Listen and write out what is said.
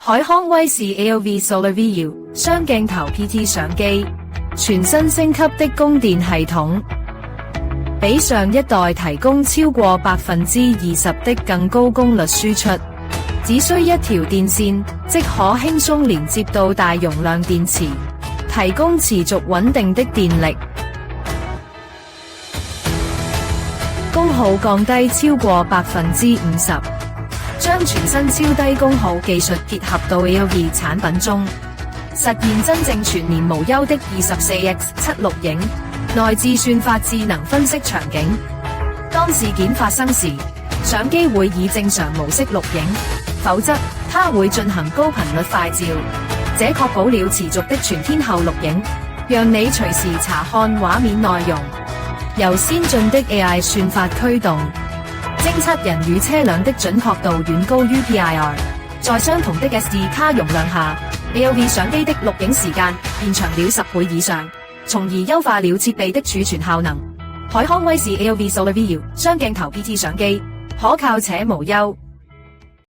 海康威視 AOV Solar VU 雙鏡頭 PT 相機，全新升級的供電系統，比上一代提供超過20%的更高功率輸出，只需一條電線即可輕鬆連接到大容量電池，提供持續穩定的電力，功耗降低超過50%。將全新超低功耗技術結合到 AOV 產品中，實現真正全年無憂的 24x7 錄影，內置算法智能分析場景。當事件發生時，相機會以正常模式錄影，否則它會進行高頻率快照，這確保了持續的全天候錄影，讓你隨時查看畫面內容。由先進的 AI 算法驅動，偵測人與車輛的準確度遠高於 PIR， 在相同的 SD 卡容量下 ，AOV 相機的錄影時間延長了10倍以上，從而優化了設備的儲存效能。海康威視 AOV Solar VU 雙鏡頭 PT 相機，可靠且無憂。